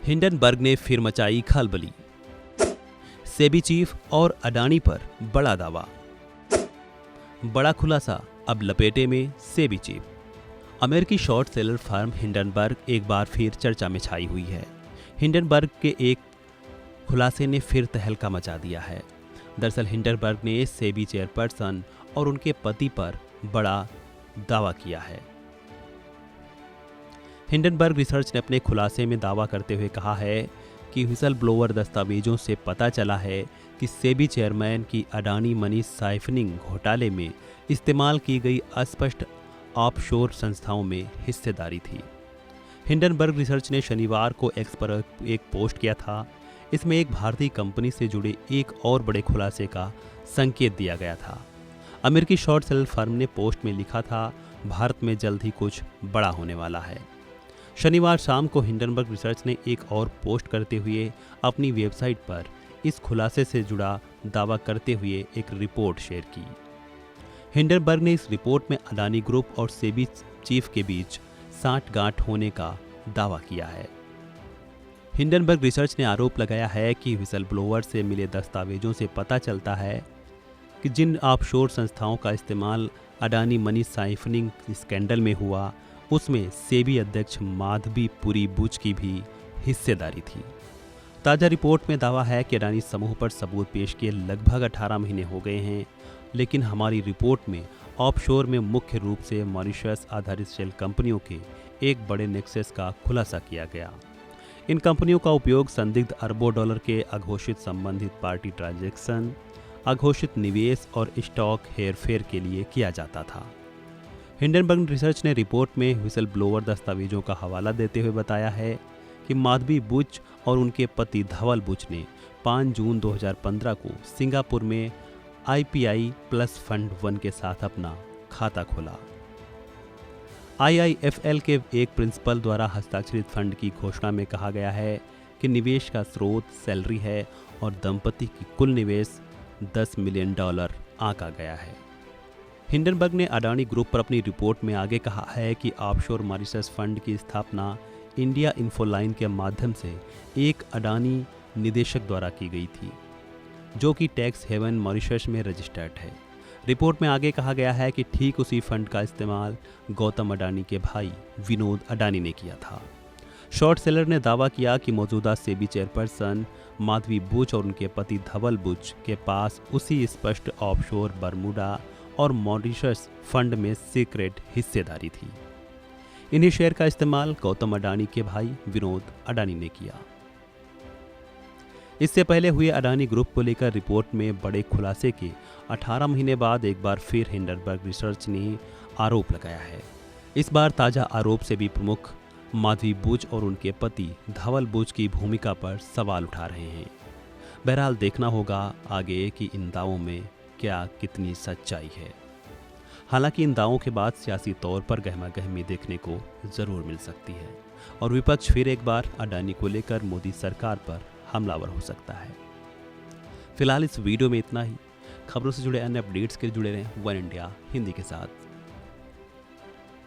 Hindenburg ने फिर मचाई खलबली। सेबी चीफ और अडानी पर बड़ा दावा। बड़ा खुलासा, अब लपेटे में सेबी चीफ। अमेरिकी शॉर्ट सेलर फर्म हिंडनबर्ग एक बार फिर चर्चा में छाई हुई है। हिंडनबर्ग के एक खुलासे ने फिर तहलका मचा दिया है। दरअसल हिंडनबर्ग ने सेबी चेयरपर्सन और उनके पति पर बड़ा दावा किया है। हिंडनबर्ग रिसर्च ने अपने खुलासे में दावा करते हुए कहा है कि व्हिसल ब्लोअर दस्तावेजों से पता चला है कि सेबी चेयरमैन की अडानी मनी साइफनिंग घोटाले में इस्तेमाल की गई अस्पष्ट ऑफशोर संस्थाओं में हिस्सेदारी थी। हिंडनबर्ग रिसर्च ने शनिवार को एक्स पर एक पोस्ट किया था। इसमें एक भारतीय कंपनी से जुड़े एक और बड़े खुलासे का संकेत दिया गया था। अमेरिकी शॉर्ट सेलर फर्म ने पोस्ट में लिखा था, भारत में जल्द ही कुछ बड़ा होने वाला है। शनिवार शाम को हिंडनबर्ग रिसर्च ने एक और पोस्ट करते हुए अपनी वेबसाइट पर इस खुलासे से जुड़ा दावा करते हुए एक रिपोर्ट शेयर की। हिंडनबर्ग ने इस रिपोर्ट में अडानी ग्रुप और सेबी चीफ के बीच सांठगांठ होने का दावा किया है। हिंडनबर्ग रिसर्च ने आरोप लगाया है कि व्हिसल ब्लोअर से मिले दस्तावेजों से पता चलता है कि जिन ऑफशोर संस्थाओं का इस्तेमाल अडानी मनी साइफनिंग स्कैंडल में हुआ, उसमें सेबी अध्यक्ष माधवी पुरी बुच की भी हिस्सेदारी थी। ताज़ा रिपोर्ट में दावा है कि अडानी समूह पर सबूत पेश किए लगभग 18 महीने हो गए हैं, लेकिन हमारी रिपोर्ट में ऑफशोर में मुख्य रूप से मॉरिशस आधारित शेल कंपनियों के एक बड़े नेक्सस का खुलासा किया गया। इन कंपनियों का उपयोग संदिग्ध अरबों डॉलर के अघोषित संबंधित पार्टी ट्रांजैक्शन, अघोषित निवेश और स्टॉक हेरफेर के लिए किया जाता था। हिंडनबर्ग रिसर्च ने रिपोर्ट में व्हिसल ब्लोअर दस्तावेजों का हवाला देते हुए बताया है कि माधवी बुच और उनके पति धवल बुच ने 5 जून 2015 को सिंगापुर में IPI प्लस फंड 1 के साथ अपना खाता खोला। IIFL के एक प्रिंसिपल द्वारा हस्ताक्षरित फंड की घोषणा में कहा गया है कि निवेश का स्रोत सैलरी है और दंपति की कुल निवेश $10 मिलियन आंका गया है। हिंडनबर्ग ने अडानी ग्रुप पर अपनी रिपोर्ट में आगे कहा है कि ऑफशोर मॉरिशस फंड की स्थापना इंडिया इन्फोलाइन के माध्यम से एक अडानी निदेशक द्वारा की गई थी, जो कि टैक्स हेवन मॉरिशस में रजिस्टर्ड है। रिपोर्ट में आगे कहा गया है कि ठीक उसी फंड का इस्तेमाल गौतम अडानी के भाई विनोद अडानी ने किया था। शॉर्ट सेलर ने दावा किया कि मौजूदा सेबी चेयरपर्सन माधवी बुच और उनके पति धवल बुच के पास उसी स्पष्ट ऑफशोर बरमूडा और मॉरिशस फंड में सीक्रेट हिस्सेदारी थी। इन्हीं शेयर का इस्तेमाल गौतम अडानी के भाई विनोद अडानी ने किया। इससे पहले हुए अडानी ग्रुप को लेकर रिपोर्ट में बड़े खुलासे के 18 महीने बाद एक बार फिर हिंडनबर्ग रिसर्च ने आरोप लगाया है। इस बार ताज़ा आरोप से भी प्रमुख माधवी बुच और उनके पति धवल बुच की भूमिका पर सवाल उठा रहे हैं। बहरहाल देखना होगा आगे कि इन दावों में क्या कितनी सच्चाई है। हालांकि इन दावों के बाद सियासी तौर पर गहमागहमी देखने को जरूर मिल सकती है और विपक्ष फिर एक बार अडानी को लेकर मोदी सरकार पर हमलावर हो सकता है। फिलहाल इस वीडियो में इतना ही। खबरों से जुड़े अन्य अपडेट्स के जुड़े रहें वन इंडिया हिंदी के साथ।